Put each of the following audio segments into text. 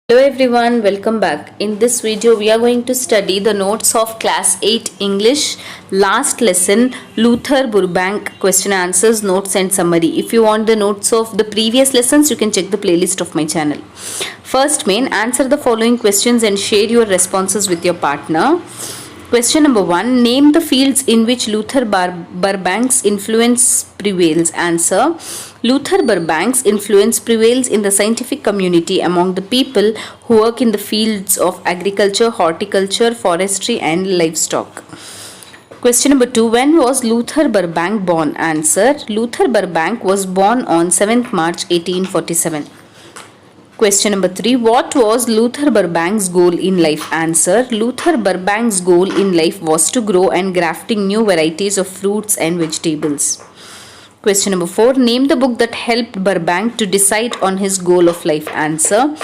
Hello everyone, welcome back. In this video, we are going to study the notes of Class 8 English last lesson, Luther Burbank question answers, notes and summary. If you want the notes of the previous lessons, you can check the playlist of my channel. First main, answer the following questions and share your responses with your partner. Question number 1. Name the fields in which Luther Burbank's influence prevails. Answer. Luther Burbank's influence prevails in the scientific community among the people who work in the fields of agriculture, horticulture, forestry and livestock. Question number 2. When was Luther Burbank born? Answer. Luther Burbank was born on 7th March 1847. Question number 3. What was Luther Burbank's goal in life? Answer. Luther Burbank's goal in life was to grow and grafting new varieties of fruits and vegetables. Question number 4. Name the book that helped Burbank to decide on his goal of life. Answer.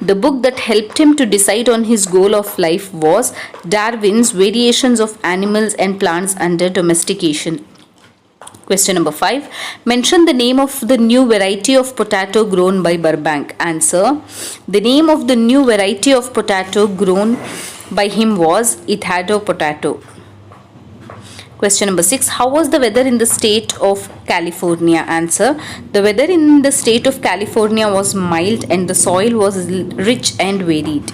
The book that helped him to decide on his goal of life was Darwin's Variations of Animals and Plants Under Domestication. Question number 5. Mention the name of the new variety of potato grown by Burbank. Answer. The name of the new variety of potato grown by him was Ithado potato. Question number 6. How was the weather in the state of California? Answer. The weather in the state of California was mild and the soil was rich and varied.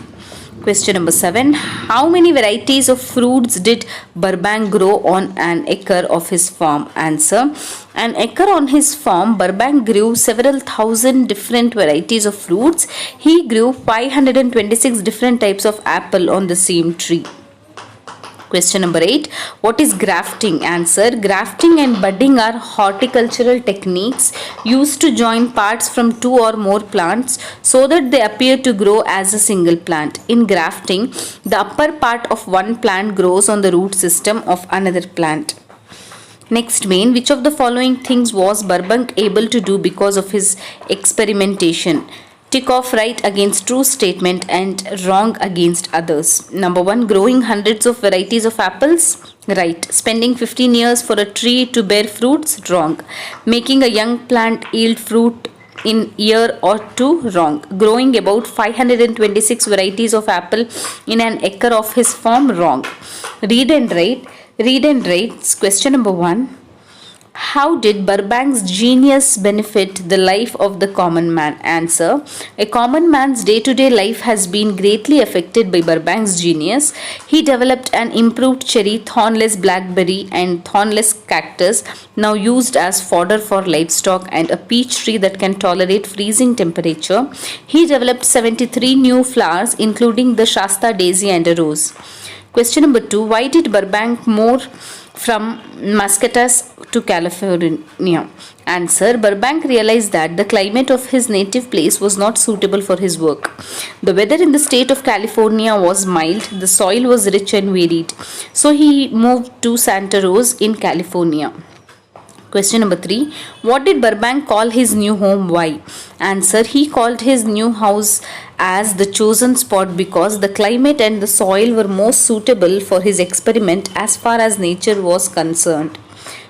Question number 7. How many varieties of fruits did Burbank grow on an acre of his farm? Answer. An acre on his farm, Burbank grew several thousand different varieties of fruits. He grew 526 different types of apple on the same tree. Question number 8. What is grafting? Answer. Grafting and budding are horticultural techniques used to join parts from two or more plants so that they appear to grow as a single plant. In grafting, the upper part of one plant grows on the root system of another plant. Next main, which of the following things was Burbank able to do because of his experimentation? Tick off right against true statement and wrong against others. Number 1. Growing hundreds of varieties of apples. Right. Spending 15 years for a tree to bear fruits. Wrong. Making a young plant yield fruit in year or two. Wrong. Growing about 526 varieties of apple in an acre of his farm. Wrong. Read and write. Read and write. Question number 1. How did Burbank's genius benefit the life of the common man? Answer. A common man's day-to-day life has been greatly affected by Burbank's genius. He developed an improved cherry, thornless blackberry and thornless cactus now used as fodder for livestock and a peach tree that can tolerate freezing temperature. He developed 73 new flowers including the Shasta daisy and a rose. Question number 2. Why did Burbank move from Muscatus to California? Answer. Burbank realized that the climate of his native place was not suitable for his work. The weather in the state of California was mild, the soil was rich and varied. So he moved to Santa Rosa in California. Question number 3. What did Burbank call his new home? Why? Answer. He called his new house as the chosen spot because the climate and the soil were most suitable for his experiment as far as nature was concerned.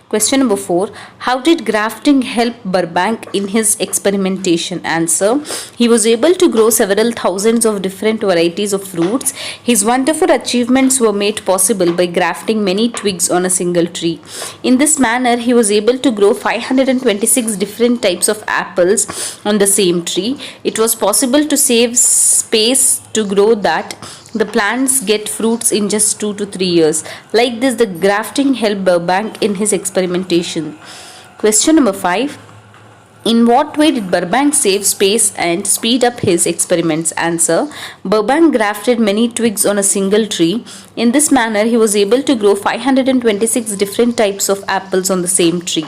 Question number 4. How did grafting help Burbank in his experimentation? Answer. He was able to grow several thousands of different varieties of fruits. His wonderful achievements were made possible by grafting many twigs on a single tree. In this manner, he was able to grow 526 different types of apples on the same tree. It was possible to save space to grow that the plants get fruits in just 2 to 3 years. Like this, the grafting helped Burbank in his experimentation. Question number 5. In what way did Burbank save space and speed up his experiments? Answer. Burbank grafted many twigs on a single tree. In this manner, he was able to grow 526 different types of apples on the same tree.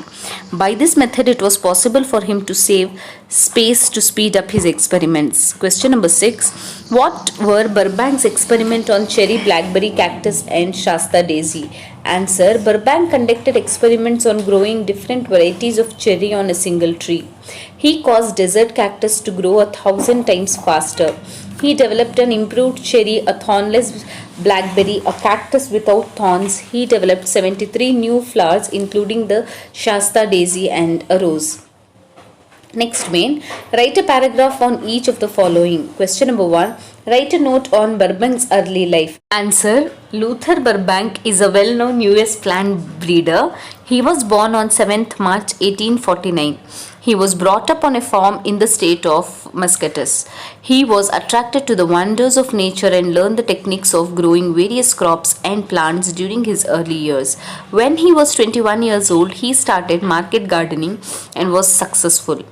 By this method, it was possible for him to save space to speed up his experiments. Question number 6. What were Burbank's experiments on cherry, blackberry, cactus and Shasta daisy? Answer. Burbank conducted experiments on growing different varieties of cherry on a single tree. He caused desert cactus to grow 1,000 times faster. He developed an improved cherry, a thornless blackberry, a cactus without thorns. He developed 73 new flowers including the Shasta daisy and a rose. Next main, write a paragraph on each of the following. Question number 1. Write a note on Burbank's early life. Answer. Luther Burbank is a well-known US plant breeder. He was born on 7th March 1849. He was brought up on a farm in the state of Massachusetts. He was attracted to the wonders of nature and learned the techniques of growing various crops and plants during his early years. When he was 21 years old, he started market gardening and was successful.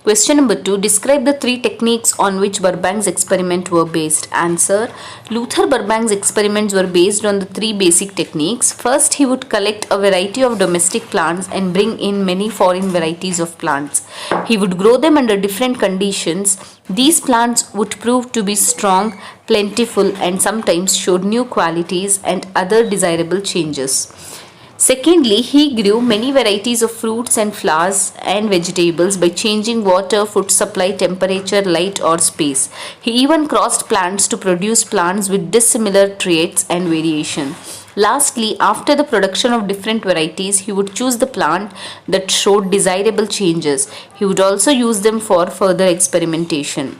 Question number 2. Describe the 3 techniques on which Burbank's experiments were based. Answer. Luther Burbank's experiments were based on the 3 basic techniques. First, he would collect a variety of domestic plants and bring in many foreign varieties of plants. He would grow them under different conditions. These plants would prove to be strong, plentiful, and sometimes showed new qualities and other desirable changes. Secondly, he grew many varieties of fruits and flowers and vegetables by changing water, food supply, temperature, light or space. He even crossed plants to produce plants with dissimilar traits and variation. Lastly, after the production of different varieties, he would choose the plant that showed desirable changes. He would also use them for further experimentation.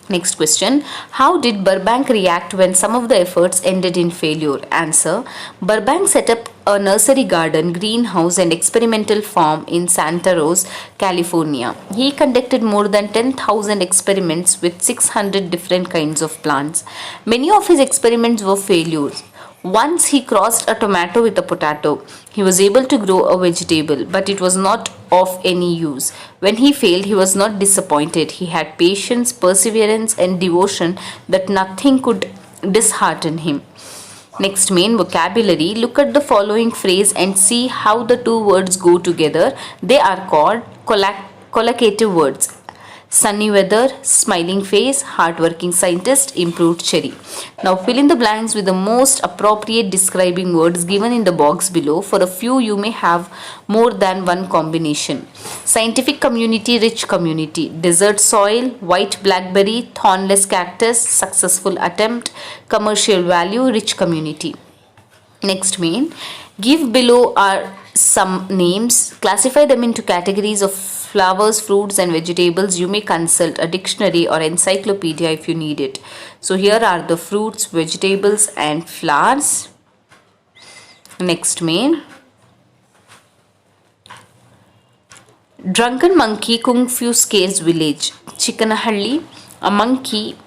Next question. How did Burbank react when some of the efforts ended in failure? Answer. Burbank set up a nursery garden, greenhouse and experimental farm in Santa Rosa, California. He conducted more than 10,000 experiments with 600 different kinds of plants. Many of his experiments were failures. Once he crossed a tomato with a potato. He was able to grow a vegetable, but it was not of any use. When he failed, he was not disappointed. He had patience, perseverance, and devotion that nothing could dishearten him. Next main vocabulary. Look at the following phrase and see how the 2 words go together. They are called collocative words. Sunny weather, smiling face, hardworking scientist, improved cherry. Now fill in the blanks with the most appropriate describing words given in the box below. For a few, you may have more than one combination. Scientific community, rich community. Desert soil, white blackberry, thornless cactus, successful attempt, commercial value, rich community. Next main. Give below are some names. Classify them into categories of flowers, fruits and vegetables. You may consult a dictionary or encyclopedia if you need it. So here are the fruits, vegetables and flowers. Next main. Drunken monkey confuses village. Chikanahalli, a monkey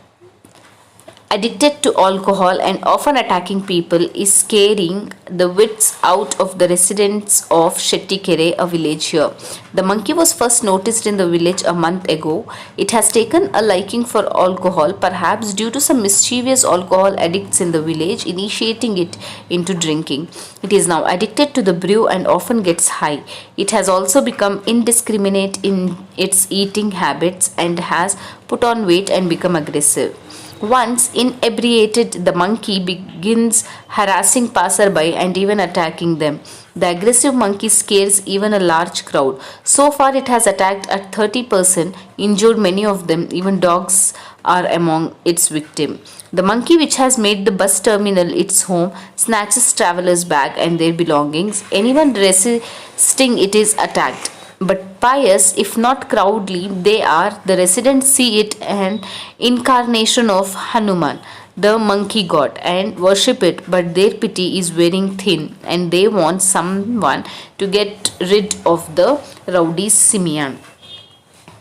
addicted to alcohol and often attacking people, is scaring the wits out of the residents of Shettikere, a village here. The monkey was first noticed in the village a month ago. It has taken a liking for alcohol, perhaps due to some mischievous alcohol addicts in the village initiating it into drinking. It is now addicted to the brew and often gets high. It has also become indiscriminate in its eating habits and has put on weight and become aggressive. Once inebriated, the monkey begins harassing passerby and even attacking them. The aggressive monkey scares even a large crowd. So far, it has attacked at 30%, injured many of them. Even dogs are among its victims. The monkey, which has made the bus terminal its home, snatches travelers' bag and their belongings. Anyone resisting it is attacked. But pious, if not crowdly, they are. The residents see it an incarnation of Hanuman, the monkey god, and worship it, but their pity is wearing thin and they want someone to get rid of the rowdy simian.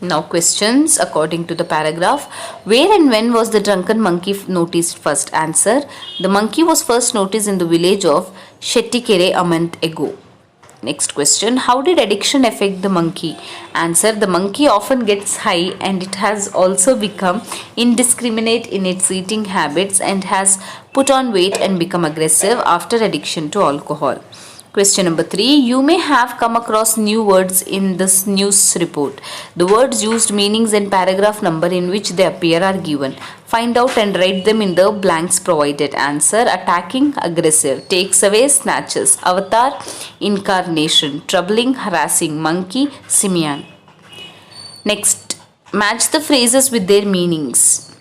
Now questions according to the paragraph. Where and when was the drunken monkey noticed first? Answer. The monkey was first noticed in the village of Shettikere a month ago. Next question. How did addiction affect the monkey? Answer. The monkey often gets high and it has also become indiscriminate in its eating habits and has put on weight and become aggressive after addiction to alcohol. Question number 3. You may have come across new words in this news report. The words used, meanings and paragraph number in which they appear are given. Find out and write them in the blanks provided. Answer. Attacking, aggressive. Takes away, snatches. Avatar, incarnation. Troubling, harassing. Monkey, simian. Next, match the phrases with their meanings.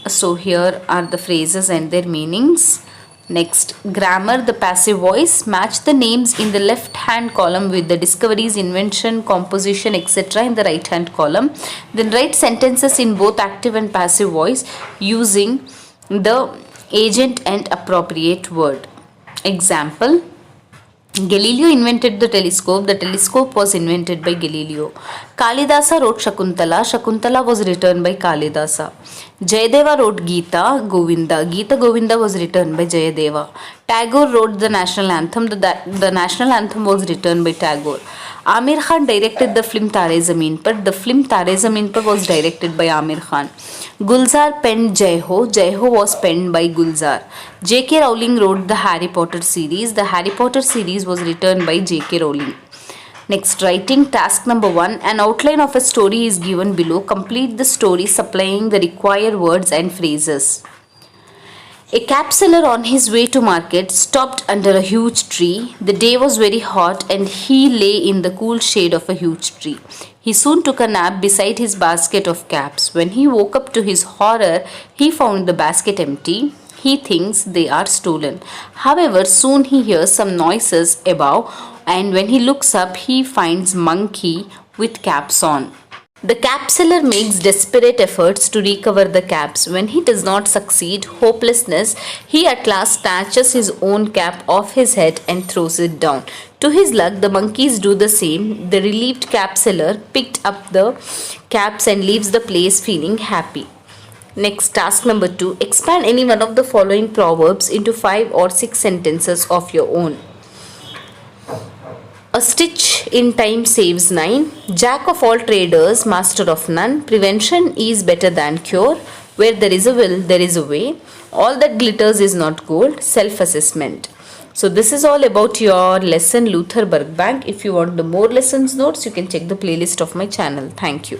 So here are the phrases and their meanings. Next, grammar, the passive voice. Match the names in the left hand column with the discoveries, invention, composition, etc. in the right hand column. Then write sentences in both active and passive voice using the agent and appropriate word. Example, Galileo invented the telescope. The telescope was invented by Galileo. Kalidasa wrote Shakuntala. Shakuntala was written by Kalidasa. Jayadeva wrote Gita Govinda. Gita Govinda was written by Jayadeva. Tagore wrote the national anthem. The national anthem was written by Tagore. Amir Khan directed the film Tare Zameen Par. The film Tare Zameen Par was directed by Amir Khan. Gulzar penned Jai Ho. Jai Ho was penned by Gulzar. J.K. Rowling wrote the Harry Potter series. The Harry Potter series was written by J.K. Rowling. Next, writing task number 1. An outline of a story is given below. Complete the story supplying the required words and phrases. A cab seller on his way to market stopped under a huge tree. The day was very hot and he lay in the cool shade of a huge tree. He soon took a nap beside his basket of caps. When he woke up to his horror, he found the basket empty. He thinks they are stolen. However, soon he hears some noises above, and when he looks up, he finds monkey with caps on. The cap seller makes desperate efforts to recover the caps. When he does not succeed, hopelessness, he at last snatches his own cap off his head and throws it down. To his luck, the monkeys do the same. The relieved cap seller picked up the caps and leaves the place feeling happy. Next, task number 2. Expand any one of the following proverbs into 5 or 6 sentences of your own. A stitch in time saves 9. Jack of all traders, master of none. Prevention is better than cure. Where there is a will, there is a way. All that glitters is not gold. Self-assessment. So this is all about your lesson Luther Burbank. If you want the more lessons notes, you can check the playlist of my channel. Thank you.